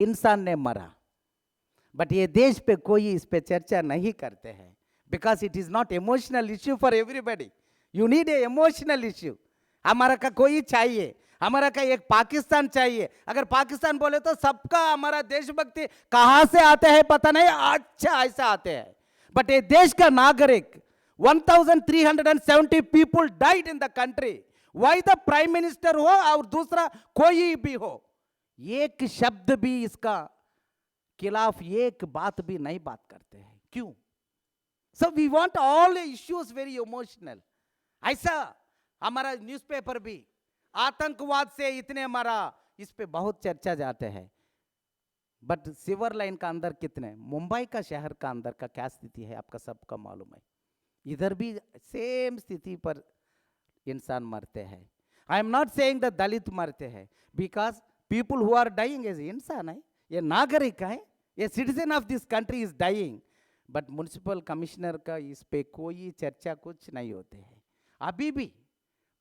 इंसान ने मरा, बट ये देश पे कोई इस पे चर्चा नहीं करते हैं, because it is not emotional issue for everybody. You need a emotional issue. हमारा का कोई चाहिए, हमारा का एक पाकिस्तान चाहिए. अगर पाकिस्तान बोले तो सबका हमारा देशभक्ति कहां से आते हैं पता नहीं, अच्छा ऐसा आते हैं. बट ये देश का नागरिक 1370 people died in the country. Why the prime minister हो और दूसरा कोई भी हो, एक शब्द भी इसका खिलाफ एक बात भी नहीं बात करते हैं. क्यों? So we want all issues very emotional. ऐसा हमारा न्यूज़पेपर भी आतंकवाद से इतने हमारा इस पे बहुत चर्चा जाते हैं, बट सिवर लाइन का अंदर कितने, मुंबई का शहर का अंदर का क्या स्थिति है आपका सबका मालूम है. इधर भी सेम स्थिति पर इंसान मरते हैं. I am not saying the Dalit मरते हैं, because people who are dying as इंसान है, ये नागरिक है, ये citizen of this country is dying. But municipal commissioner का इस पे कोई चर्चा कुछ नहीं होते हैं. अभी भी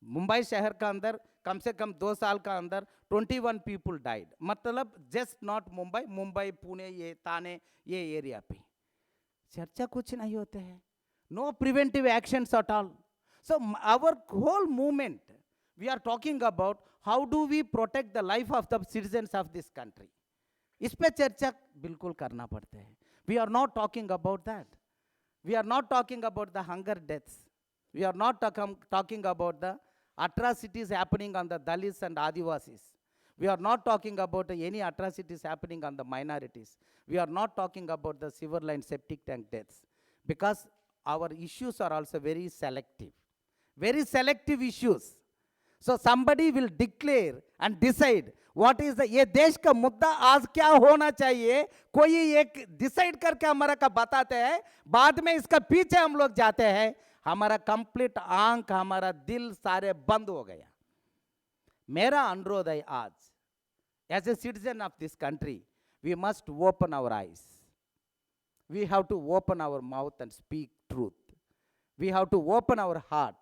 मुंबई शहर का अंदर कम से कम 2 साल का अंदर 21 पीपल डाइड. मतलब जस्ट नॉट मुंबई, मुंबई पुणे ये थाने ये एरिया पे चर्चा कुछ नहीं होते हैं. No preventive actions at all. So our whole movement we are talking about how do we protect the life of the citizens of this country. इस पे चर्चा बिल्कुल करना पड़ता है. We are not talking about that. We are not talking about the hunger deaths. We are not talking about the atrocities happening on the Dalits and Adivasis. We are not talking about any atrocities happening on the minorities. We are not talking about the silver line septic tank deaths, because our issues are also very selective issues. So somebody will declare and decide what is the, ये देश का मुद्दा आज क्या होना चाहिए, कोई एक डिसाइड करके हमारा का बताते हैं, बाद में इसका पीछे हम लोग जाते हैं. हमारा कंप्लीट आंख हमारा दिल सारे बंद हो गया. मेरा अनुरोध है आज, as a citizen of this country, we must open our eyes. We have to open our mouth and speak truth. We have to open our heart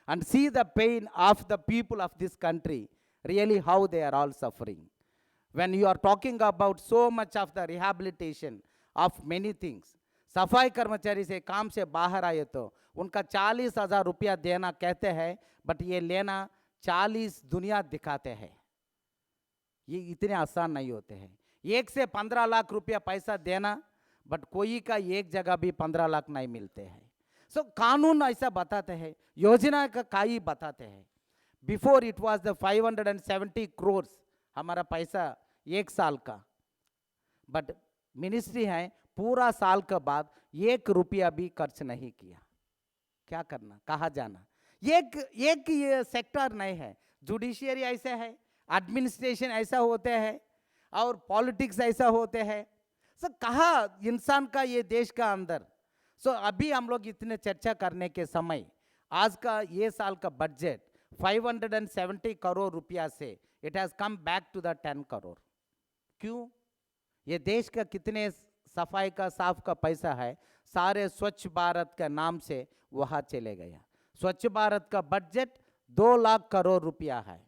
and see the pain of the people of this country, really how they are all suffering. When you are talking about so much of the rehabilitation of many things, सफाई कर्मचारी से काम से बाहर आए तो उनका 40,000 रुपया देना कहते हैं, बट ये लेना 40 दुनिया दिखाते हैं. ये इतने आसान नहीं होते हैं. 1 से 15 लाख रुपया पैसा देना, बट कोई का एक जगह भी 15 लाख नहीं मिलते हैं. सो कानून ऐसा बताते हैं, योजना का काई बताते हैं. Before it was the 570 crores हमारा पैसा 1 साल का, बट मिनिस्ट्री है पूरा साल के बाद 1 रुपया भी खर्च नहीं किया. क्या करना, कहाँ जाना? एक ये सेक्टर नहीं है. जुडिशियरी ऐसा है, एडमिनिस्ट्रेशन ऐसा होते हैं, और पॉलिटिक्स ऐसा होते हैं. सो कहाँ इंसान का ये देश का अंदर. सो अभी हम लोग इतने चर्चा करने के समय आज का ये साल का बजट 570 करोड़ रुपया से it has come back to the 10 crore. क्यों? ये देश का कितने सफाई का साफ का पैसा है, सारे स्वच्छ भारत के नाम से वहाँ चले गया. स्वच्छ भारत का बजट 2 लाख करोड़ रुपया है.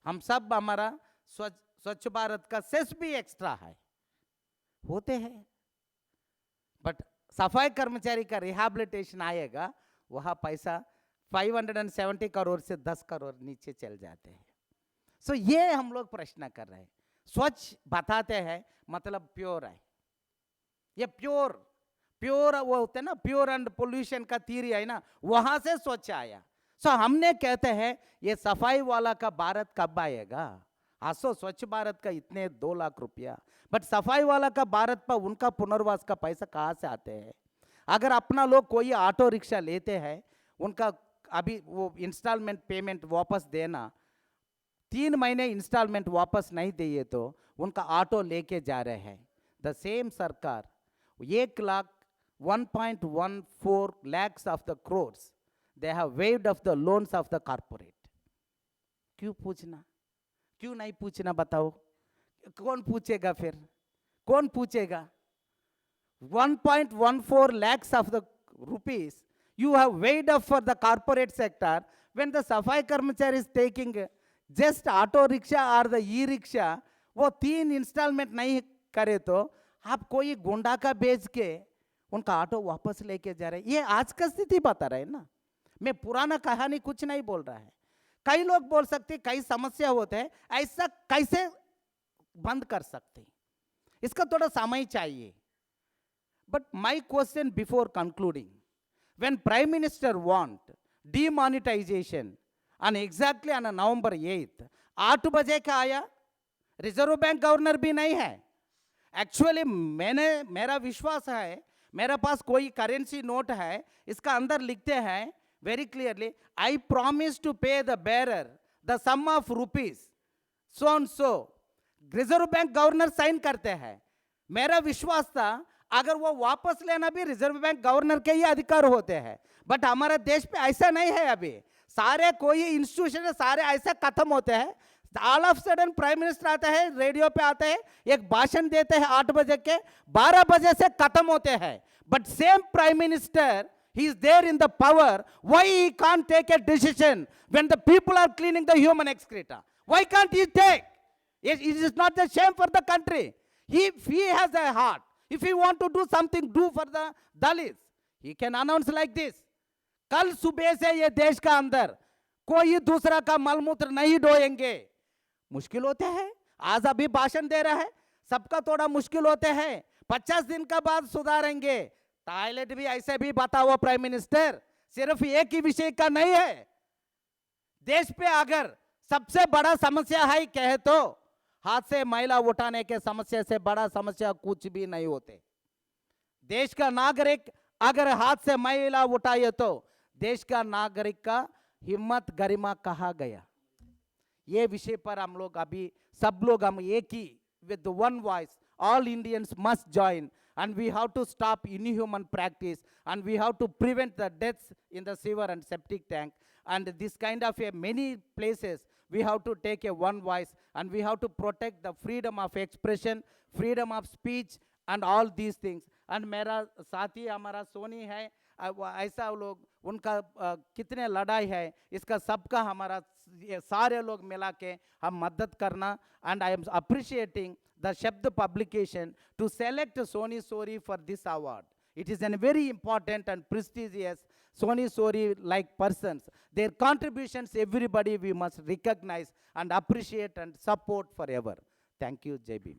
हम सब हमारा स्वच्छ भारत का सेस भी एक्स्ट्रा है होते हैं, बट सफाई कर्मचारी का रिहैबिलिटेशन आएगा, वहाँ पैसा 570 करोड़ से 10 करोड़ नीचे चल जाते हैं. सो ये हम लोग प्रश्न कर रहे हैं. स्वच्छ बताते हैं मतलब प्योर है. ये प्योर वो होते हैं ना, प्योर एंड पोल्यूशन का थ्योरी है ना, वहाँ से स्वच्छ आया. सो हमने कहते हैं ये सफाई वाला का भारत कब आएगा? आसो स्वच्छ भारत का इतने 2 लाख रुपया, बट सफाई वाला का भारत पर उनका पुनर्वास का पैसा कहाँ से आते हैं? अगर अपना लोग कोई ऑटो रिक्शा लेते हैं, उनका अभी वो इंस्टॉलमेंट पेमेंट वापस देना, 3 महीने इंस्टॉलमेंट वापस नहीं दिए तो उनका ऑटो लेके जा रहे हैं. द सेम सरकार 1.14 lakhs of the crores they have waived of the loans of the corporate. क्यों पूछना, क्यों नहीं पूछना? बताओ कौन पूछेगा? फिर कौन पूछेगा? 1.14 lakhs of the rupees you have waived off for the corporate sector, when the safai karmachari is taking just auto rickshaw or the e-rickshaw, वो 3 इंस्टॉलमेंट नहीं करे तो आप कोई गुंडा का बेच के उनका ऑटो वापस लेके जा रहे, ये आज का स्थिति बता रहे ना। मैं पुराना कहानी कुछ नहीं बोल रहा है। कई लोग बोल सकते कई समस्या होते हैं, ऐसा कैसे बंद कर सकते, इसका थोड़ा समय चाहिए। But my question before concluding, when Prime Minister want demonetization on exactly on November 8th 8 बजे का आया, रिजर्व बैंक गवर्नर भी नहीं है। एक्चुअली मेरा विश्वास है, मेरे पास कोई करेंसी नोट है, इसका अंदर लिखते हैं very clearly, I promise to pay the bearer the sum of rupees so and so. Reserve Bank governor sign करते हैं। मेरा विश्वास था अगर वो वापस लेना भी रिजर्व बैंक गवर्नर के ही अधिकार होते हैं, बट हमारे देश पे ऐसा नहीं है। अभी सारे कोई इंस्टीट्यूशन सारे ऐसे खत्म होते हैं, all of sudden prime minister आता है, रेडियो पे आते हैं, एक भाषण देते हैं 8 बजे के, 12 बजे से खत्म होते हैं। But same prime minister, he is there in the power, why he can't take a decision when the people are cleaning the human excreta? Why can't he take? It is not the shame for the country. If he has a heart, if he want to do something, do for the Dalits, he can announce like this, कल सुबह से ये देश का अंदर कोई दूसरा का मलमूत्र नहीं ढोएंगे। मुश्किल होते हैं, आज अभी भाषण दे रहा है, सबका थोड़ा मुश्किल होते हैं, 50 दिन का बाद सुधारेंगे। टॉयलेट भी ऐसे भी बताओ प्राइम मिनिस्टर, सिर्फ एक ही विषय का नहीं है। देश पे अगर सबसे बड़ा समस्या है कहे तो हाथ से मैला उठाने के समस्या से बड़ा समस्या कुछ भी नहीं होते। देश का नागरिक अगर हाथ से मैला उठाए तो देश का नागरिक का हिम्मत गरिमा कहा गया। ये विषय पर हम लोग अभी सब लोग हम एक ही with one voice, all Indians must join, and we have to stop inhuman practice, and we have to prevent the deaths in the sewer and septic tank, and this kind of many places we have to take a one voice, and we have to protect the freedom of expression, freedom of speech, and all these things. And मेरा साथी हमारा सोनी है, ऐसा लोग उनका कितने लड़ाई है, इसका सबका हमारा सारे लोग मिला के हम मदद करना। and I am appreciating the Shabd publication to select Soni Sori for this award. It is a very important and prestigious Soni Sori like persons. Their contributions everybody we must recognize and appreciate and support forever. Thank you, Jai Bhim.